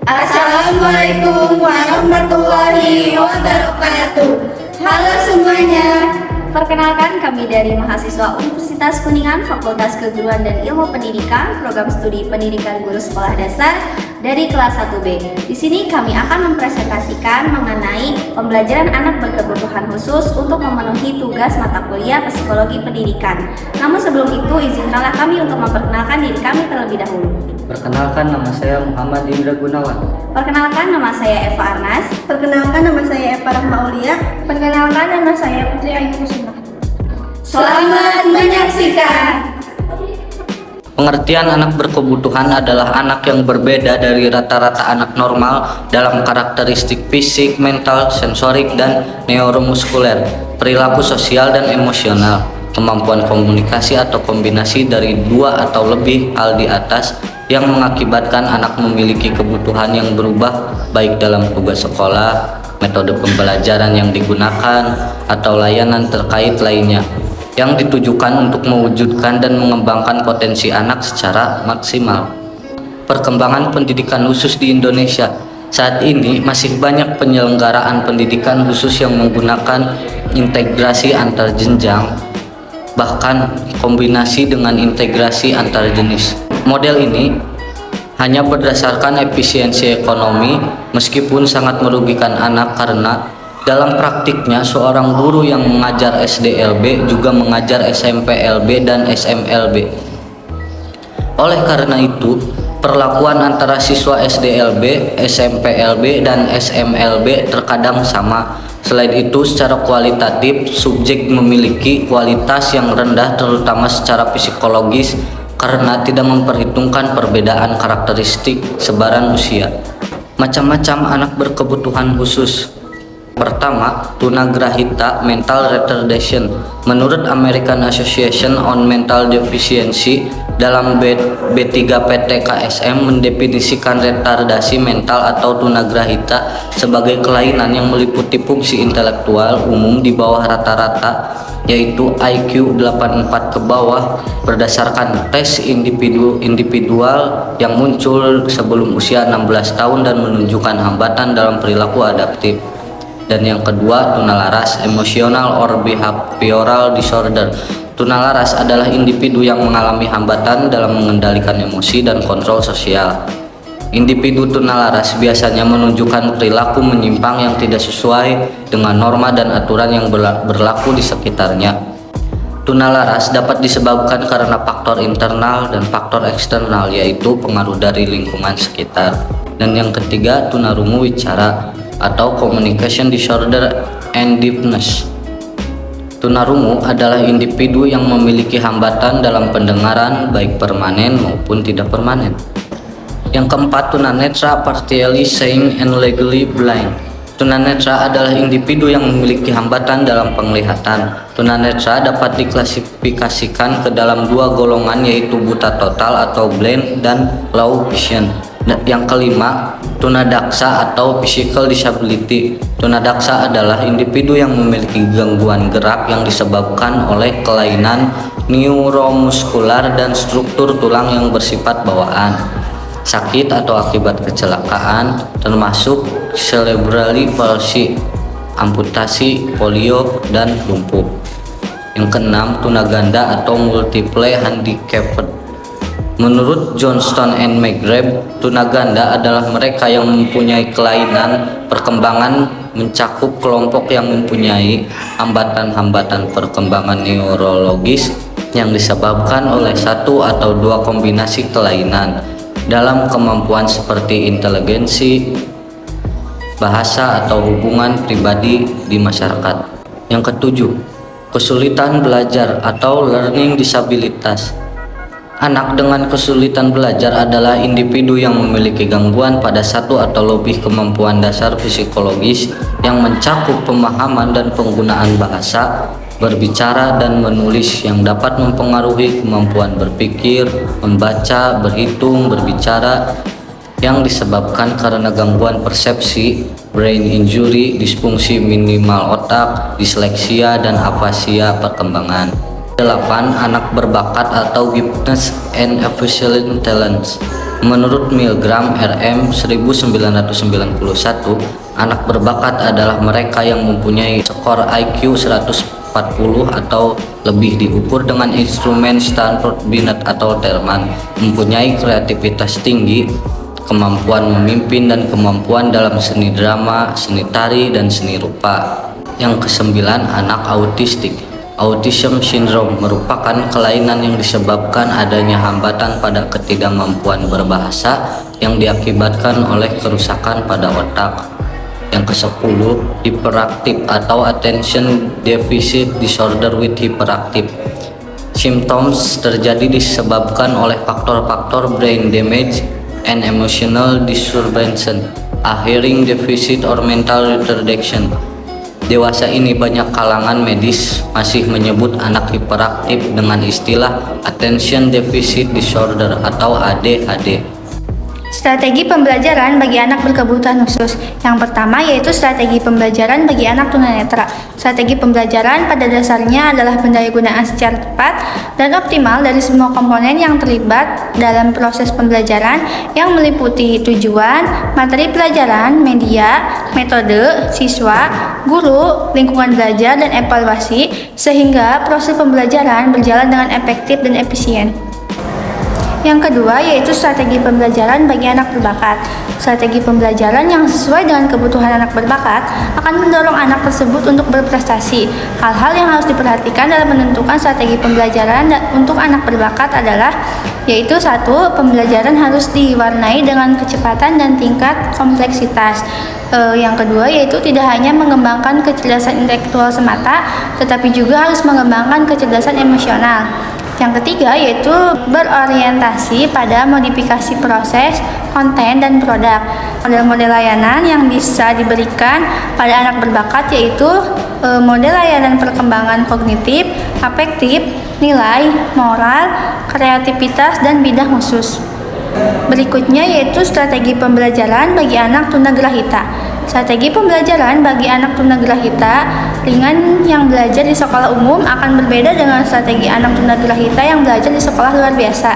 Assalamualaikum warahmatullahi wabarakatuh. Halo semuanya. Perkenalkan, kami dari mahasiswa Universitas Kuningan, Fakultas Keguruan dan Ilmu Pendidikan, Program Studi Pendidikan Guru Sekolah Dasar dari kelas 1B. Di sini kami akan mempresentasikan mengenai pembelajaran anak berkebutuhan khusus untuk memenuhi tugas mata kuliah Psikologi Pendidikan. Namun sebelum itu, izinkanlah kami untuk memperkenalkan diri kami terlebih dahulu. Perkenalkan, nama saya Muhammad Indra Gunawan. Perkenalkan, nama saya Eva Arnas. Perkenalkan, nama saya Eva Rahma Aulia. Perkenalkan, nama saya Putri Ayu Kusuma. Selamat menyaksikan. Pengertian anak berkebutuhan adalah anak yang berbeda dari rata-rata anak normal dalam karakteristik fisik, mental, sensorik, dan neuromuskuler, perilaku sosial dan emosional, kemampuan komunikasi atau kombinasi dari dua atau lebih hal di atas yang mengakibatkan anak memiliki kebutuhan yang berubah baik dalam tugas sekolah, metode pembelajaran yang digunakan, atau layanan terkait lainnya yang ditujukan untuk mewujudkan dan mengembangkan potensi anak secara maksimal. Perkembangan pendidikan khusus di Indonesia saat ini masih banyak penyelenggaraan pendidikan khusus yang menggunakan integrasi antar jenjang, bahkan kombinasi dengan integrasi antar jenis. Model ini hanya berdasarkan efisiensi ekonomi, meskipun sangat merugikan anak karena dalam praktiknya seorang guru yang mengajar SDLB juga mengajar SMPLB dan SMLB. Oleh karena itu, perlakuan antara siswa SDLB, SMPLB, dan SMLB terkadang sama. Selain itu, secara kualitatif, subjek memiliki kualitas yang rendah terutama secara psikologis karena tidak memperhitungkan perbedaan karakteristik sebaran usia. Macam-macam anak berkebutuhan khusus. Pertama, tunagrahita mental retardation. Menurut American Association on Mental Deficiency, dalam B3PT-KSM mendefinisikan retardasi mental atau tunagrahita sebagai kelainan yang meliputi fungsi intelektual umum di bawah rata-rata, yaitu IQ 84 ke bawah berdasarkan tes individual yang muncul sebelum usia 16 tahun dan menunjukkan hambatan dalam perilaku adaptif. Dan yang kedua, tunalaras, emotional or behavioral disorder. Tunalaras adalah individu yang mengalami hambatan dalam mengendalikan emosi dan kontrol sosial. Individu tunalaras biasanya menunjukkan perilaku menyimpang yang tidak sesuai dengan norma dan aturan yang berlaku di sekitarnya. Tunalaras dapat disebabkan karena faktor internal dan faktor eksternal, yaitu pengaruh dari lingkungan sekitar. Dan yang ketiga, tunarungu wicara atau communication disorder and deafness. Tunarungu adalah individu yang memiliki hambatan dalam pendengaran baik permanen maupun tidak permanen. Yang keempat, tunanetra, partially seeing and legally blind. Tunanetra adalah individu yang memiliki hambatan dalam penglihatan. Tunanetra dapat diklasifikasikan ke dalam dua golongan, yaitu buta total atau blind dan low vision. Yang kelima, tunadaksa atau physical disability. Tunadaksa adalah individu yang memiliki gangguan gerak yang disebabkan oleh kelainan neuromuskular dan struktur tulang yang bersifat bawaan, sakit atau akibat kecelakaan, termasuk cerebral palsy, amputasi, polio, dan lumpuh. Yang keenam, tunaganda atau multiple handicapped. Menurut Johnston and McGrath, tunaganda adalah mereka yang mempunyai kelainan perkembangan mencakup kelompok yang mempunyai hambatan-hambatan perkembangan neurologis yang disebabkan oleh satu atau dua kombinasi kelainan dalam kemampuan seperti inteligensi, bahasa, atau hubungan pribadi di masyarakat. Yang ketujuh, kesulitan belajar atau learning disabilitas. Anak dengan kesulitan belajar adalah individu yang memiliki gangguan pada satu atau lebih kemampuan dasar psikologis yang mencakup pemahaman dan penggunaan bahasa, berbicara, dan menulis yang dapat mempengaruhi kemampuan berpikir, membaca, berhitung, berbicara, yang disebabkan karena gangguan persepsi, brain injury, disfungsi minimal otak, disleksia, dan afasia perkembangan. 8. Anak berbakat atau gifted and efficient talents. Menurut Milgram RM 1991, anak berbakat adalah mereka yang mempunyai skor IQ 140 atau lebih diukur dengan instrumen Stanford Binet atau Terman, mempunyai kreativitas tinggi, kemampuan memimpin dan kemampuan dalam seni drama, seni tari, dan seni rupa. Yang kesembilan, anak autistik. Autism syndrome merupakan kelainan yang disebabkan adanya hambatan pada ketidakmampuan berbahasa yang diakibatkan oleh kerusakan pada otak. Yang ke-10, hyperactive atau attention deficit disorder with hyperactive. Symptoms terjadi disebabkan oleh faktor-faktor brain damage and emotional disturbance, a hearing deficit or mental retardation. Dewasa ini banyak kalangan medis masih menyebut anak hiperaktif dengan istilah attention deficit disorder atau ADHD. Strategi pembelajaran bagi anak berkebutuhan khusus. Yang pertama yaitu strategi pembelajaran bagi anak tunanetra. Strategi pembelajaran pada dasarnya adalah pendayagunaan secara tepat dan optimal dari semua komponen yang terlibat dalam proses pembelajaran yang meliputi tujuan, materi pelajaran, media, metode, siswa, guru, lingkungan belajar, dan evaluasi sehingga proses pembelajaran berjalan dengan efektif dan efisien. Yang kedua yaitu strategi pembelajaran bagi anak berbakat. Strategi pembelajaran yang sesuai dengan kebutuhan anak berbakat akan mendorong anak tersebut untuk berprestasi. Hal-hal yang harus diperhatikan dalam menentukan strategi pembelajaran untuk anak berbakat adalah yaitu 1. Pembelajaran harus diwarnai dengan kecepatan dan tingkat kompleksitas. Yang kedua yaitu tidak hanya mengembangkan kecerdasan intelektual semata, tetapi juga harus mengembangkan kecerdasan emosional. Yang ketiga yaitu berorientasi pada modifikasi proses, konten, dan produk. Model-model layanan yang bisa diberikan pada anak berbakat yaitu model layanan perkembangan kognitif, afektif, nilai, moral, kreativitas, dan bidang khusus. Berikutnya yaitu strategi pembelajaran bagi anak tunagrahita. Strategi pembelajaran bagi anak tunagrahita ringan yang belajar di sekolah umum akan berbeda dengan strategi anak tunagrahita yang belajar di sekolah luar biasa.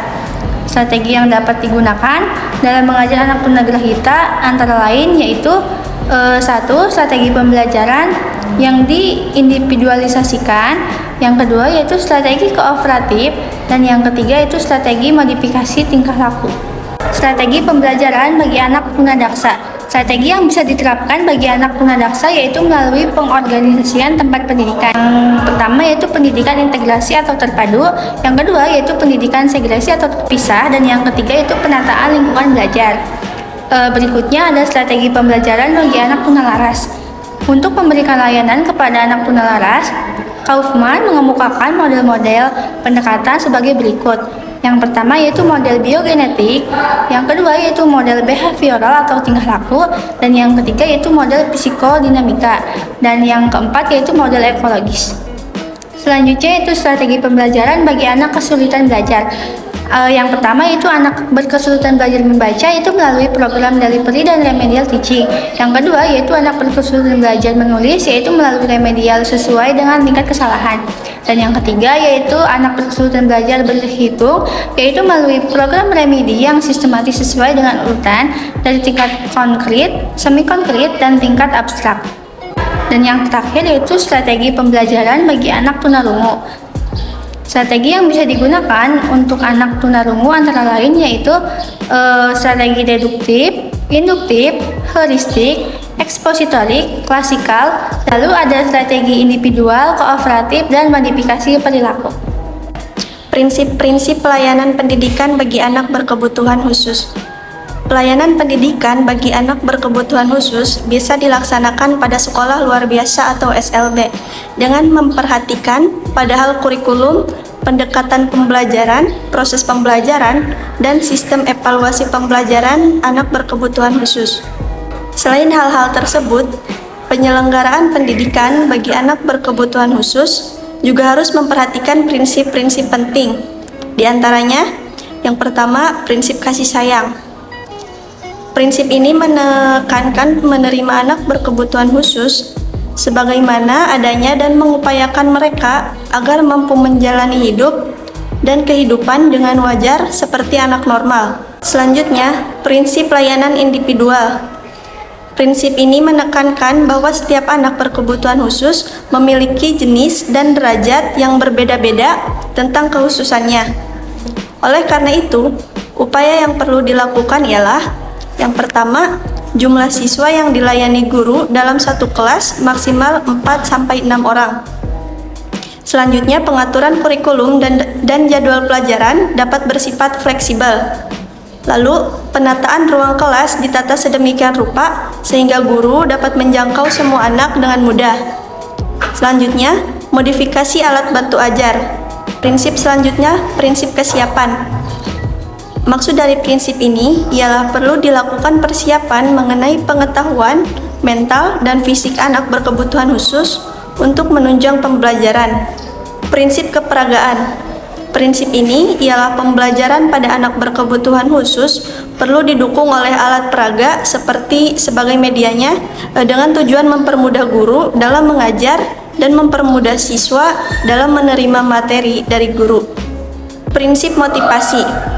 Strategi yang dapat digunakan dalam mengajar anak tunagrahita antara lain yaitu 1. Strategi pembelajaran yang diindividualisasikan. Yang kedua yaitu strategi kooperatif, dan yang ketiga yaitu strategi modifikasi tingkah laku. Strategi pembelajaran bagi anak tunadaksa. Strategi yang bisa diterapkan bagi anak tunadaksa yaitu melalui pengorganisasian tempat pendidikan. Yang pertama yaitu pendidikan integrasi atau terpadu, yang kedua yaitu pendidikan segresi atau terpisah, dan yang ketiga yaitu penataan lingkungan belajar. Berikutnya ada strategi pembelajaran bagi anak tunalaras. Untuk memberikan layanan kepada anak tunalaras, Kaufman mengemukakan model-model pendekatan sebagai berikut. Yang pertama yaitu model biogenetik, yang kedua yaitu model behavioral atau tingkah laku, dan yang ketiga yaitu model psikodinamika, dan yang keempat yaitu model ekologis. Selanjutnya yaitu strategi pembelajaran bagi anak kesulitan belajar. Yang pertama yaitu anak berkesulitan belajar membaca itu melalui program delivery dan remedial teaching. Yang kedua yaitu anak berkesulitan belajar menulis yaitu melalui remedial sesuai dengan tingkat kesalahan. Dan yang ketiga yaitu anak berkesulitan belajar berhitung yaitu melalui program remedi yang sistematis sesuai dengan urutan dari tingkat konkret, semi konkret, dan tingkat abstrak. Dan yang terakhir yaitu strategi pembelajaran bagi anak tunarungu. Strategi yang bisa digunakan untuk anak tunarungu antara lain yaitu strategi deduktif, induktif, heuristik, ekspositorik, klasikal, lalu ada strategi individual, kooperatif, dan modifikasi perilaku. Prinsip-prinsip pelayanan pendidikan bagi anak berkebutuhan khusus. Pelayanan pendidikan bagi anak berkebutuhan khusus bisa dilaksanakan pada sekolah luar biasa atau SLB dengan memperhatikan pada hal kurikulum, pendekatan pembelajaran, proses pembelajaran, dan sistem evaluasi pembelajaran anak berkebutuhan khusus. Selain hal-hal tersebut, penyelenggaraan pendidikan bagi anak berkebutuhan khusus juga harus memperhatikan prinsip-prinsip penting. Di antaranya, yang pertama, prinsip kasih sayang. Prinsip ini menekankan menerima anak berkebutuhan khusus sebagaimana adanya dan mengupayakan mereka agar mampu menjalani hidup dan kehidupan dengan wajar seperti anak normal. Selanjutnya, prinsip layanan individual. Prinsip ini menekankan bahwa setiap anak berkebutuhan khusus memiliki jenis dan derajat yang berbeda-beda tentang kekhususannya. Oleh karena itu, upaya yang perlu dilakukan ialah yang pertama, jumlah siswa yang dilayani guru dalam satu kelas maksimal 4-6 orang. Selanjutnya, pengaturan kurikulum dan jadwal pelajaran dapat bersifat fleksibel. Lalu, penataan ruang kelas ditata sedemikian rupa sehingga guru dapat menjangkau semua anak dengan mudah. Selanjutnya, modifikasi alat bantu ajar. Prinsip selanjutnya, prinsip kesiapan. Maksud dari prinsip ini ialah perlu dilakukan persiapan mengenai pengetahuan, mental, dan fisik anak berkebutuhan khusus untuk menunjang pembelajaran. Prinsip keperagaan. Prinsip ini ialah pembelajaran pada anak berkebutuhan khusus perlu didukung oleh alat peraga sebagai medianya dengan tujuan mempermudah guru dalam mengajar dan mempermudah siswa dalam menerima materi dari guru. Prinsip motivasi.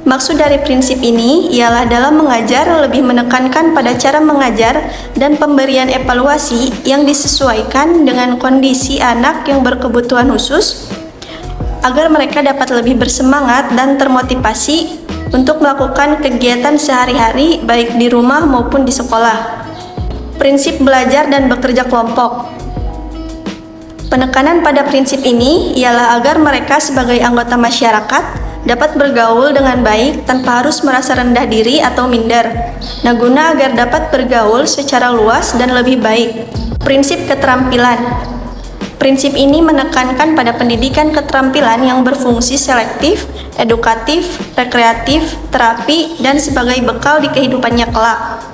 Maksud dari prinsip ini ialah dalam mengajar lebih menekankan pada cara mengajar dan pemberian evaluasi yang disesuaikan dengan kondisi anak yang berkebutuhan khusus agar mereka dapat lebih bersemangat dan termotivasi untuk melakukan kegiatan sehari-hari baik di rumah maupun di sekolah. Prinsip belajar dan bekerja kelompok. Penekanan pada prinsip ini ialah agar mereka sebagai anggota masyarakat dapat bergaul dengan baik tanpa harus merasa rendah diri atau minder. Nah, guna agar dapat bergaul secara luas dan lebih baik. Prinsip keterampilan. Prinsip ini menekankan pada pendidikan keterampilan yang berfungsi selektif, edukatif, rekreatif, terapi, dan sebagai bekal di kehidupannya kelak.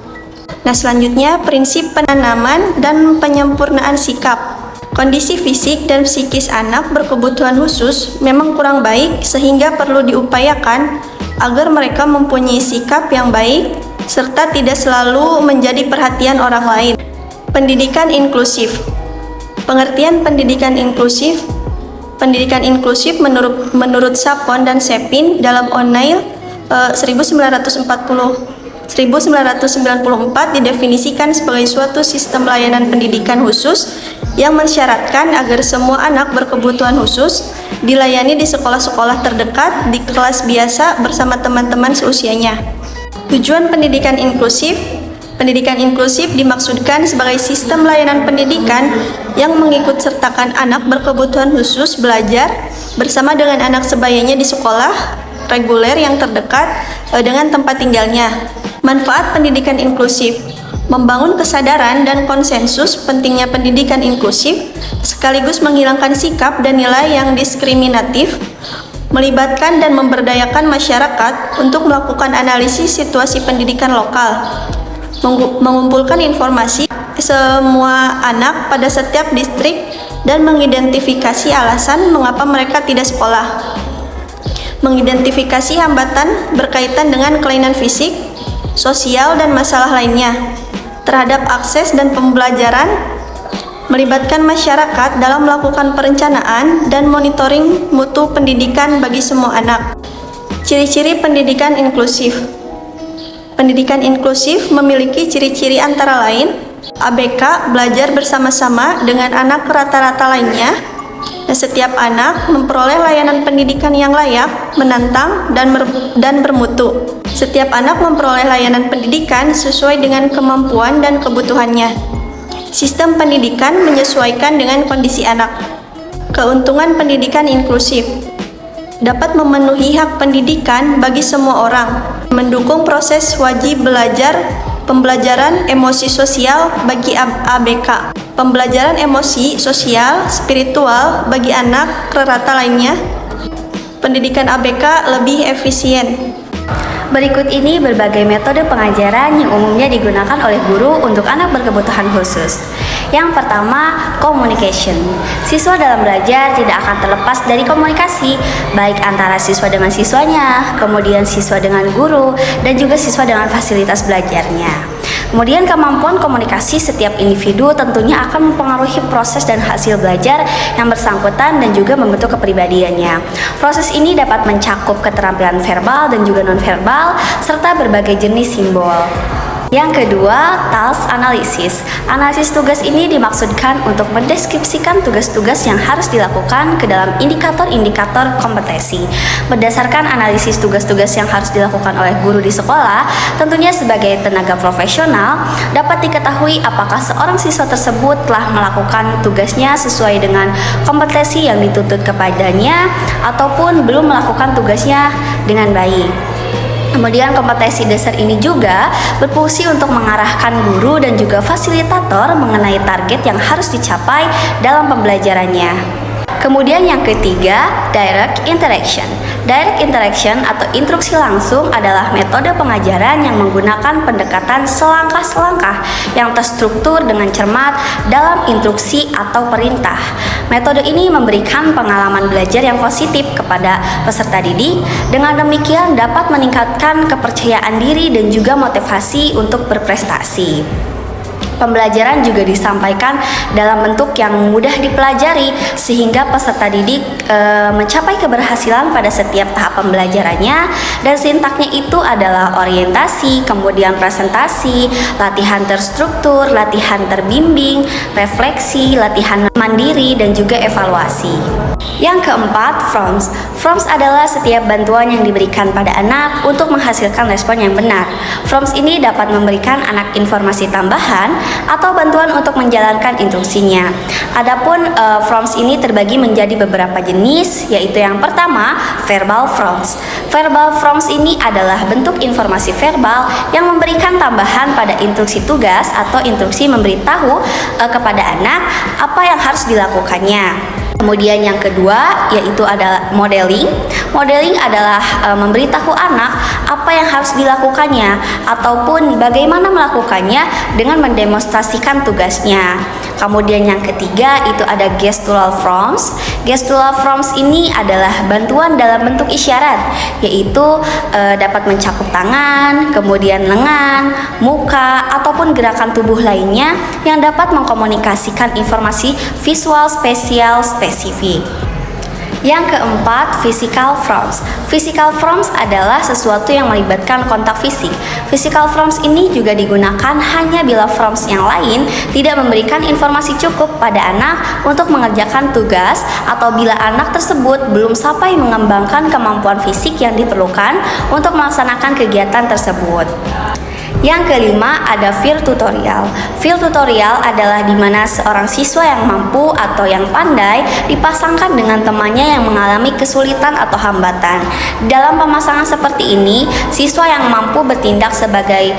Nah, selanjutnya prinsip penanaman dan penyempurnaan sikap. Kondisi fisik dan psikis anak berkebutuhan khusus memang kurang baik sehingga perlu diupayakan agar mereka mempunyai sikap yang baik serta tidak selalu menjadi perhatian orang lain. Pendidikan inklusif. Pengertian pendidikan inklusif. Pendidikan inklusif menurut Sapon dan Sepin dalam O'Neill 1994 didefinisikan sebagai suatu sistem layanan pendidikan khusus yang mensyaratkan agar semua anak berkebutuhan khusus dilayani di sekolah-sekolah terdekat di kelas biasa bersama teman-teman seusianya. Tujuan pendidikan inklusif. Pendidikan inklusif dimaksudkan sebagai sistem layanan pendidikan yang mengikutsertakan anak berkebutuhan khusus belajar bersama dengan anak sebayanya di sekolah reguler yang terdekat dengan tempat tinggalnya. Manfaat pendidikan inklusif. Membangun kesadaran dan konsensus pentingnya pendidikan inklusif sekaligus menghilangkan sikap dan nilai yang diskriminatif, melibatkan dan memberdayakan masyarakat untuk melakukan analisis situasi pendidikan lokal, mengumpulkan informasi semua anak pada setiap distrik dan mengidentifikasi alasan mengapa mereka tidak sekolah, mengidentifikasi hambatan berkaitan dengan kelainan fisik, sosial, dan masalah lainnya terhadap akses dan pembelajaran, melibatkan masyarakat dalam melakukan perencanaan dan monitoring mutu pendidikan bagi semua anak. Ciri-ciri pendidikan inklusif. Pendidikan inklusif memiliki ciri-ciri antara lain ABK belajar bersama-sama dengan anak rata-rata lainnya, dan setiap anak memperoleh layanan pendidikan yang layak, menantang, dan bermutu. Setiap anak memperoleh layanan pendidikan sesuai dengan kemampuan dan kebutuhannya. Sistem pendidikan menyesuaikan dengan kondisi anak. Keuntungan pendidikan inklusif dapat memenuhi hak pendidikan bagi semua orang, mendukung proses wajib belajar, pembelajaran emosi sosial bagi ABK, pembelajaran emosi sosial spiritual bagi anak rata lainnya. Pendidikan ABK lebih efisien. Berikut ini berbagai metode pengajaran yang umumnya digunakan oleh guru untuk anak berkebutuhan khusus. Yang pertama, communication. Siswa dalam belajar tidak akan terlepas dari komunikasi, baik antara siswa dengan siswanya, kemudian siswa dengan guru, dan juga siswa dengan fasilitas belajarnya. Kemudian kemampuan komunikasi setiap individu tentunya akan mempengaruhi proses dan hasil belajar yang bersangkutan dan juga membentuk kepribadiannya. Proses ini dapat mencakup keterampilan verbal dan juga nonverbal serta berbagai jenis simbol. Yang kedua, task analisis. Analisis tugas ini dimaksudkan untuk mendeskripsikan tugas-tugas yang harus dilakukan ke dalam indikator-indikator kompetensi. Berdasarkan analisis tugas-tugas yang harus dilakukan oleh guru di sekolah, tentunya sebagai tenaga profesional, dapat diketahui apakah seorang siswa tersebut telah melakukan tugasnya sesuai dengan kompetensi yang dituntut kepadanya ataupun belum melakukan tugasnya dengan baik. Kemudian kompetensi dasar ini juga berfungsi untuk mengarahkan guru dan juga fasilitator mengenai target yang harus dicapai dalam pembelajarannya. Kemudian yang ketiga, direct interaction. Direct interaction atau instruksi langsung adalah metode pengajaran yang menggunakan pendekatan selangkah-selangkah yang terstruktur dengan cermat dalam instruksi atau perintah. Metode ini memberikan pengalaman belajar yang positif kepada peserta didik. Dengan demikian dapat meningkatkan kepercayaan diri dan juga motivasi untuk berprestasi. Pembelajaran juga disampaikan dalam bentuk yang mudah dipelajari sehingga peserta didik mencapai keberhasilan pada setiap tahap pembelajarannya, dan sintaknya itu adalah orientasi, kemudian presentasi, latihan terstruktur, latihan terbimbing, refleksi, latihan mandiri, dan juga evaluasi. Yang keempat, prompts. Prompts adalah setiap bantuan yang diberikan pada anak untuk menghasilkan respon yang benar. Prompts ini dapat memberikan anak informasi tambahan atau bantuan untuk menjalankan instruksinya. Adapun prompts ini terbagi menjadi beberapa jenis, yaitu yang pertama, verbal prompts. Verbal prompts ini adalah bentuk informasi verbal yang memberikan tambahan pada instruksi tugas atau instruksi memberitahu kepada anak apa yang harus dilakukannya. Kemudian yang kedua yaitu adalah modeling. Modeling adalah memberitahu anak apa yang harus dilakukannya ataupun bagaimana melakukannya dengan mendemonstrasikan tugasnya. Kemudian yang ketiga itu ada gestural prompts. Gestural prompts ini adalah bantuan dalam bentuk isyarat, yaitu dapat mencakup tangan, kemudian lengan, muka, ataupun gerakan tubuh lainnya yang dapat mengkomunikasikan informasi visual spesial spesifik. Yang keempat, physical prompts. Physical prompts adalah sesuatu yang melibatkan kontak fisik. Physical prompts ini juga digunakan hanya bila prompts yang lain tidak memberikan informasi cukup pada anak untuk mengerjakan tugas atau bila anak tersebut belum sampai mengembangkan kemampuan fisik yang diperlukan untuk melaksanakan kegiatan tersebut. Yang kelima ada field tutorial. Field tutorial adalah di mana seorang siswa yang mampu atau yang pandai dipasangkan dengan temannya yang mengalami kesulitan atau hambatan. Dalam pemasangan seperti ini, siswa yang mampu bertindak sebagai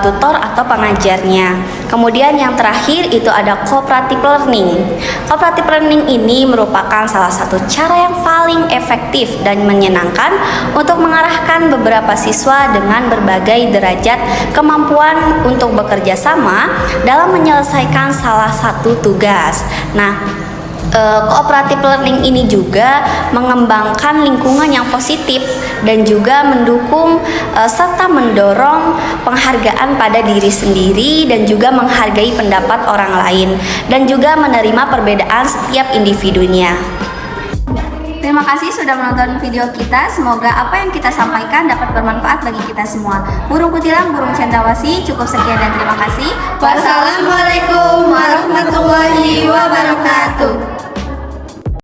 tutor atau pengajarnya. Kemudian yang terakhir itu ada cooperative learning. Cooperative learning ini merupakan salah satu cara yang paling efektif dan menyenangkan untuk mengarahkan beberapa siswa dengan berbagai derajat kemampuan untuk bekerja sama dalam menyelesaikan salah satu tugas. Nah, cooperative learning ini juga mengembangkan lingkungan yang positif dan juga mendukung serta mendorong penghargaan pada diri sendiri dan juga menghargai pendapat orang lain dan juga menerima perbedaan setiap individunya. Terima kasih sudah menonton video kita. Semoga apa yang kita sampaikan dapat bermanfaat bagi kita semua. Burung kutilang, burung cendrawasih. Cukup sekian dan terima kasih. Wassalamualaikum